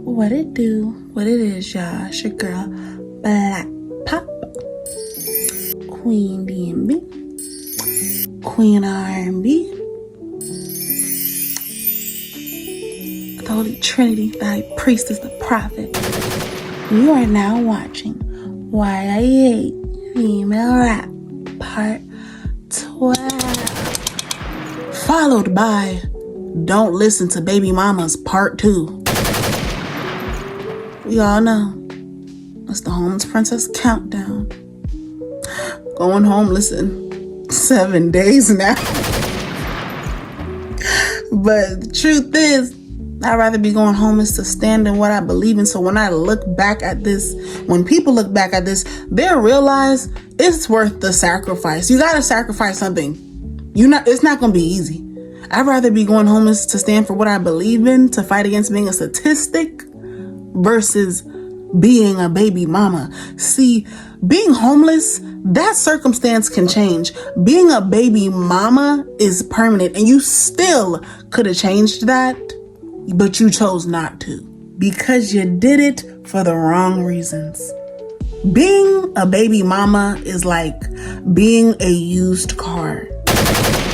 What it do? What it is, y'all? It's your girl, Black Pop, Queen D&B, Queen R&B, the Holy Trinity, the High Priestess, the Prophet. You are now watching Why I Hate Female Rap, Part 12, followed by Don't Listen to Baby Mamas, Part 2. We all know it's the Homeless Princess Countdown. Going homeless in 7 days now. But the truth is, I'd rather be going homeless to stand in what I believe in. So when I look back at this, when people look back at this, they'll realize it's worth the sacrifice. You gotta sacrifice something. It's not gonna be easy. I'd rather be going homeless to stand for what I believe in, to fight against being a statistic, versus being a baby mama. See, being homeless, that circumstance can change. Being a baby mama is permanent, and you still could have changed that, but you chose not to because you did it for the wrong reasons. Being a baby mama is like being a used car.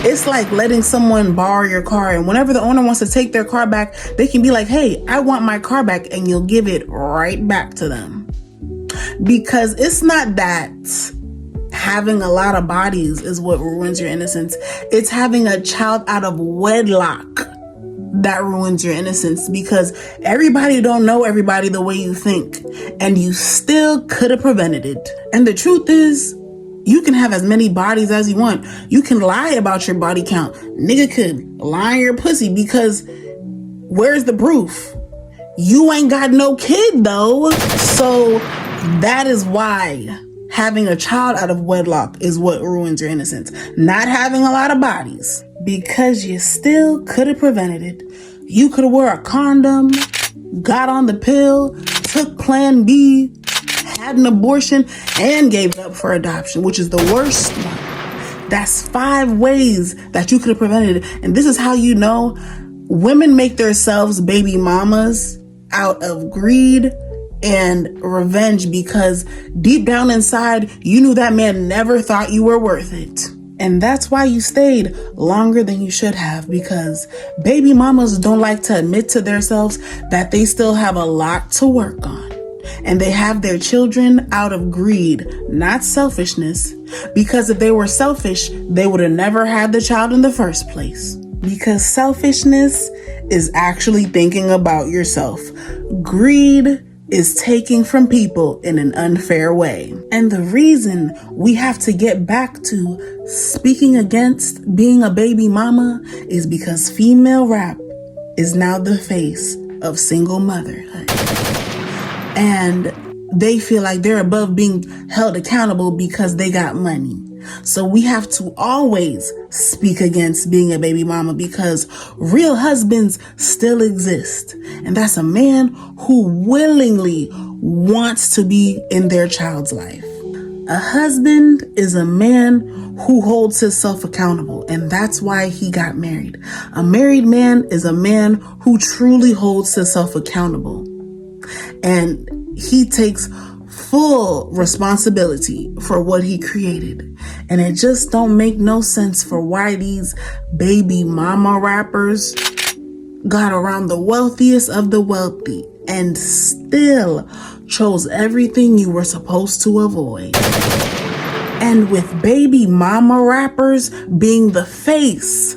It's like letting someone borrow your car, and whenever the owner wants to take their car back, they can be like, hey, I want my car back, and you'll give it right back to them. Because it's not that having a lot of bodies is what ruins your innocence. It's having a child out of wedlock that ruins your innocence, because everybody don't know everybody the way you think, and you still could have prevented it. And the truth is, you can have as many bodies as you want. You can lie about your body count. Nigga could lie on your pussy, because where's the proof? You ain't got no kid though. So that is why having a child out of wedlock is what ruins your innocence. Not having a lot of bodies, because you still could have prevented it. You could have wore a condom, got on the pill, took Plan B, had an abortion, and gave it up for adoption, which is the worst one. That's 5 ways that you could have prevented it. And this is how you know women make themselves baby mamas out of greed and revenge, because deep down inside, you knew that man never thought you were worth it. And that's why you stayed longer than you should have, because baby mamas don't like to admit to themselves that they still have a lot to work on. And they have their children out of greed, not selfishness. Because if they were selfish, they would have never had the child in the first place. Because selfishness is actually thinking about yourself. Greed is taking from people in an unfair way. And the reason we have to get back to speaking against being a baby mama is because female rap is now the face of single motherhood. And they feel like they're above being held accountable because they got money. So we have to always speak against being a baby mama, because real husbands still exist. And that's a man who willingly wants to be in their child's life. A husband is a man who holds himself accountable, and that's why he got married. A married man is a man who truly holds himself accountable. And he takes full responsibility for what he created. And it just don't make no sense for why these baby mama rappers got around the wealthiest of the wealthy and still chose everything you were supposed to avoid. And with baby mama rappers being the face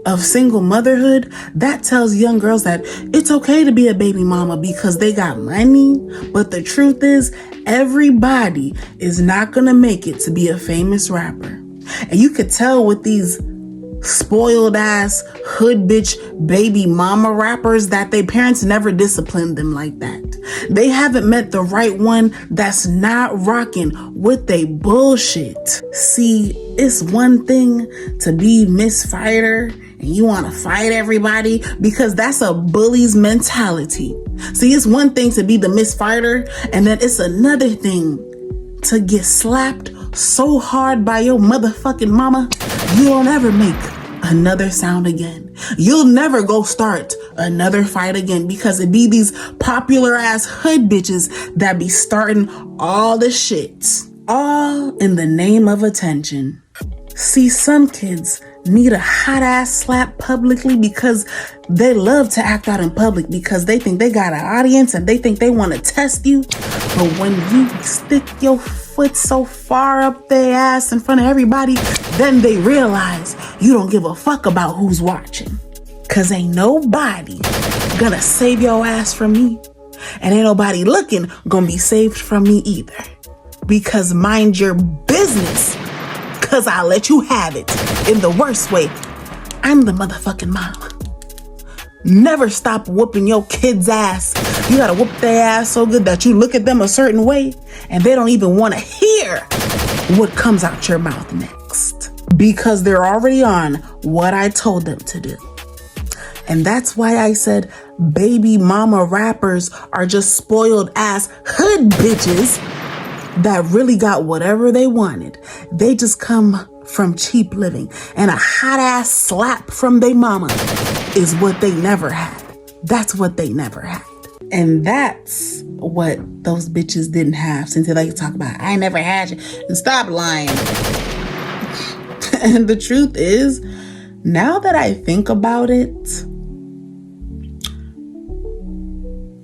of single motherhood, that tells young girls that it's okay to be a baby mama because they got money. But the truth is, everybody is not gonna make it to be a famous rapper. And you could tell with these spoiled ass hood bitch baby mama rappers that their parents never disciplined them like that. They haven't met the right one that's not rocking with they bullshit. See, it's one thing to be Miss Fighter and you want to fight everybody, because that's a bully's mentality. See, it's one thing to be the Miss Fighter, and then it's another thing to get slapped so hard by your motherfucking mama, you don't ever make another sound again. You'll never go start another fight again, because it be these popular ass hood bitches that be starting all the shit, all in the name of attention. See, some kids need a hot ass slap publicly because they love to act out in public because they think they got an audience and they think they want to test you. But when you stick your foot so far up their ass in front of everybody, then they realize you don't give a fuck about who's watching. Cause ain't nobody gonna save your ass from me. And ain't nobody looking gonna be saved from me either. Because mind your business. Cause I'll let you have it in the worst way. I'm the motherfucking mom. Never stop whooping your kid's ass. You gotta whoop their ass so good that you look at them a certain way and they don't even want to hear what comes out your mouth next. Because they're already on what I told them to do. And that's why I said baby mama rappers are just spoiled ass hood bitches that really got whatever they wanted. They just come from cheap living, and a hot ass slap from their mama is what they never had. That's what they never had. And that's what those bitches didn't have, since they like to talk about, I never had you. And stop lying. And the truth is, now that I think about it,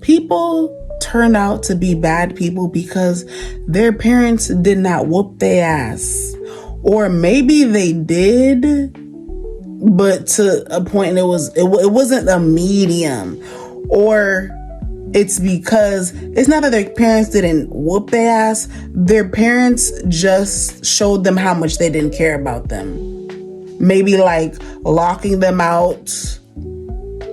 people turn out to be bad people because their parents did not whoop their ass. Or maybe they did, but to a point it wasn't a medium. Or it's because it's not that their parents didn't whoop their ass. Their parents just showed them how much they didn't care about them. Maybe like locking them out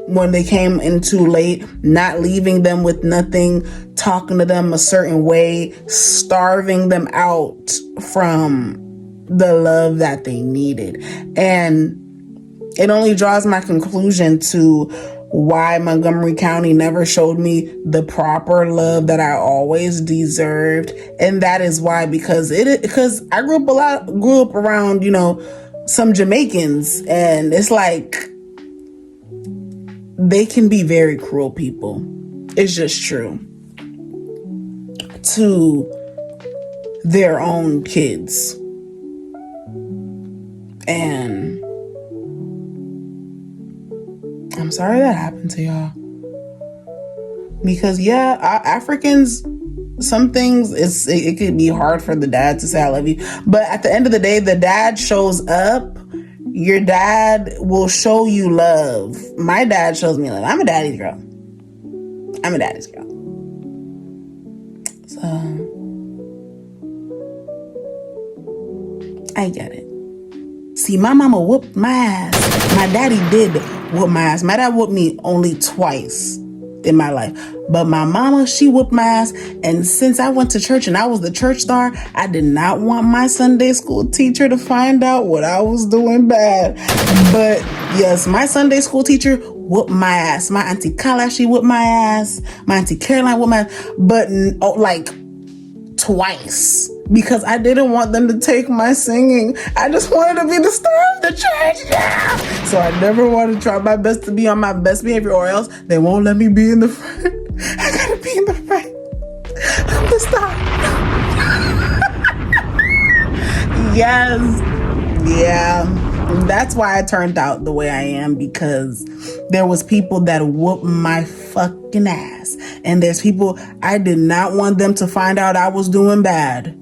when they came in too late, not leaving them with nothing, talking to them a certain way, starving them out from the love that they needed. And it only draws my conclusion to why Montgomery County never showed me the proper love that I always deserved. And that is why, because I grew up around, some Jamaicans, and it's like, they can be very cruel people. It's just true. To their own kids. And I'm sorry that happened to y'all. Because Africans, some things, it could be hard for the dad to say I love you. But at the end of the day, the dad shows up. Your dad will show you love. My dad shows me love. I'm a daddy's girl. So, I get it. See, my mama whooped my ass. My daddy did whoop my ass. My dad whooped me only twice in my life. But my mama, she whooped my ass. And since I went to church and I was the church star, I did not want my Sunday school teacher to find out what I was doing bad. But yes, my Sunday school teacher whooped my ass. My auntie Kala, she whooped my ass. My auntie Caroline whooped my ass. But like twice. Because I didn't want them to take my singing. I just wanted to be the star of the church. Yeah. So I never wanted to try my best to be on my best behavior, or else they won't let me be in the front. I gotta be in the front. I'm the star. Yes. Yeah. That's why I turned out the way I am, because there was people that whooped my fucking ass. And there's people I did not want them to find out I was doing bad,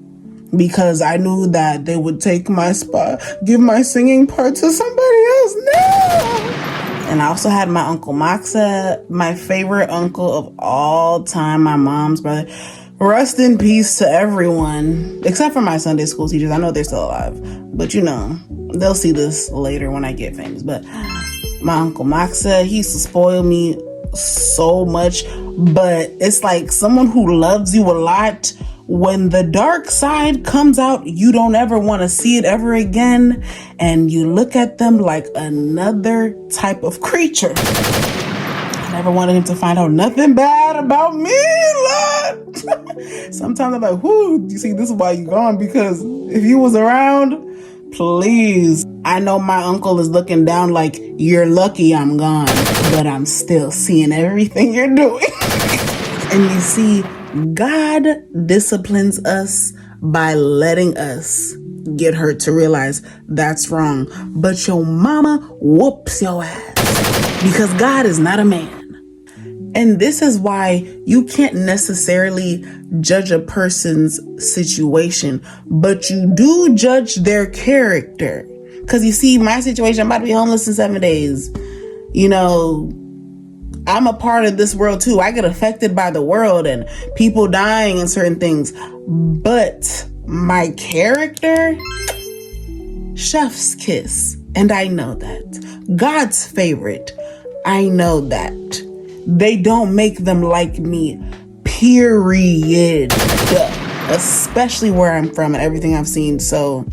because I knew that they would take my spot, give my singing part to somebody else. No! And I also had my Uncle Moxa, my favorite uncle of all time, my mom's brother. Rest in peace to everyone, except for my Sunday school teachers. I know they're still alive, but they'll see this later when I get famous. But my Uncle Moxa, he used to spoil me so much, but it's like someone who loves you a lot, when the dark side comes out, you don't ever want to see it ever again. And you look at them like another type of creature. I never wanted him to find out nothing bad about me, Lord. Sometimes I'm like, whoo, you see, this is why you gone. Because if you was around, please. I know my uncle is looking down like, you're lucky I'm gone, but I'm still seeing everything you're doing. And you see, God disciplines us by letting us get hurt to realize that's wrong. But your mama whoops your ass because God is not a man. And this is why you can't necessarily judge a person's situation, but you do judge their character. Because you see, my situation, I'm about to be homeless in 7 days. You know, I'm a part of this world too. I get affected by the world and people dying and certain things. But my character, chef's kiss. And I know that. God's favorite. I know that. They don't make them like me, period. Especially where I'm from and everything I've seen. So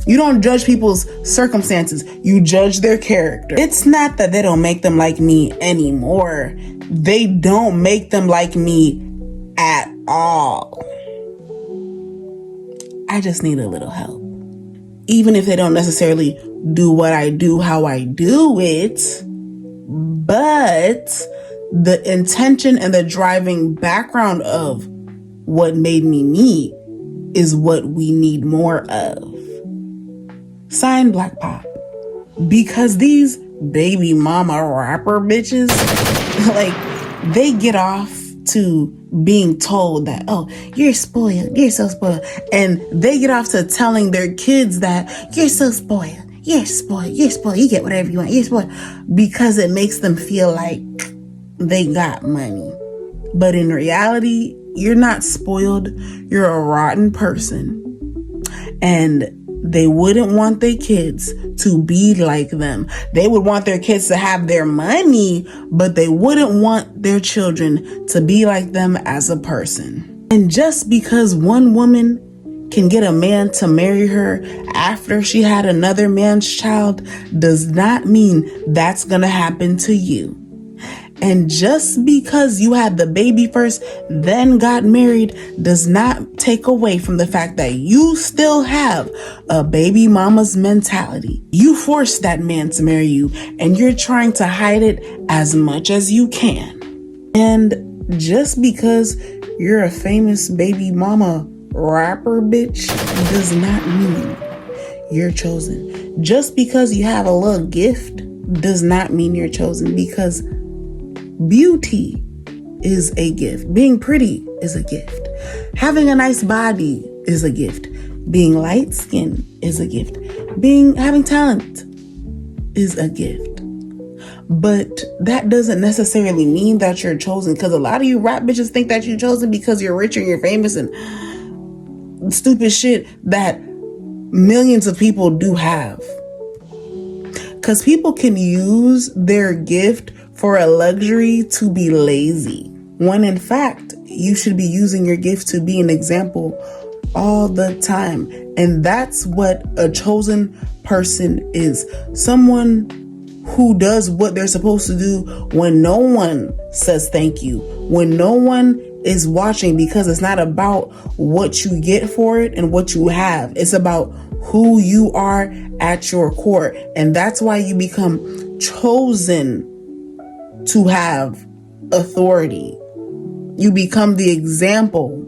you don't judge people's circumstances. You judge their character. It's not that they don't make them like me anymore. They don't make them like me at all. I just need a little help. Even if they don't necessarily do what I do, how I do it. But the intention and the driving background of what made me me is what we need more of. Sign Black Pop. Because these baby mama rapper bitches, like, they get off to being told that, oh, you're spoiled, you're so spoiled. And they get off to telling their kids that you're so spoiled, you're spoiled, you're spoiled, you get whatever you want, you're spoiled. Because it makes them feel like they got money. But in reality, you're not spoiled. You're a rotten person. And they wouldn't want their kids to be like them. They would want their kids to have their money, but they wouldn't want their children to be like them as a person. And just because one woman can get a man to marry her after she had another man's child does not mean that's gonna happen to you. And just because you had the baby first, then got married, does not take away from the fact that you still have a baby mama's mentality. You forced that man to marry you, and you're trying to hide it as much as you can. And just because you're a famous baby mama rapper bitch does not mean you're chosen. Just because you have a little gift does not mean you're chosen, because beauty is a gift. Being pretty is a gift. Having a nice body is a gift. Being light skinned is a gift. Having talent is a gift. But that doesn't necessarily mean that you're chosen, because a lot of you rap bitches think that you're chosen because you're rich and you're famous and stupid shit that millions of people do have. Because people can use their gift for a luxury to be lazy, when in fact, you should be using your gift to be an example all the time. And that's what a chosen person is. Someone who does what they're supposed to do when no one says thank you, when no one is watching, because it's not about what you get for it and what you have. It's about who you are at your core. And that's why you become chosen to have authority. You become the example.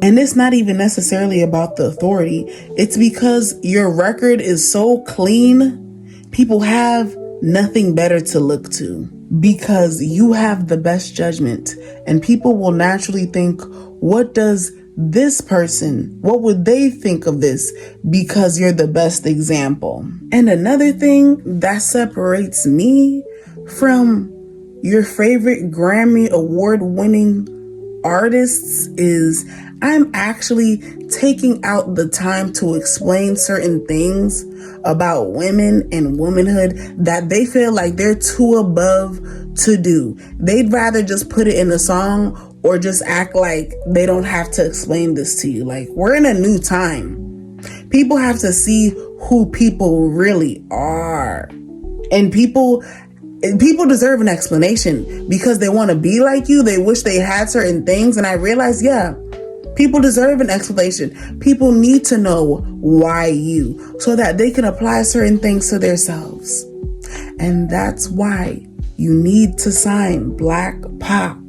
And it's not even necessarily about the authority. It's because your record is so clean, people have nothing better to look to, because you have the best judgment. And people will naturally think, what does this person, what would they think of this? Because you're the best example. And another thing that separates me from your favorite Grammy award-winning artists is I'm actually taking out the time to explain certain things about women and womanhood that they feel like they're too above to do. They'd rather just put it in a song or just act like they don't have to explain this to you. Like, we're in a new time. People have to see who people really are. And people deserve an explanation because they want to be like you. They wish they had certain things. And I realized, yeah, People deserve an explanation. People need to know why you, so that they can apply certain things to themselves. And that's why you need to sign Black POC.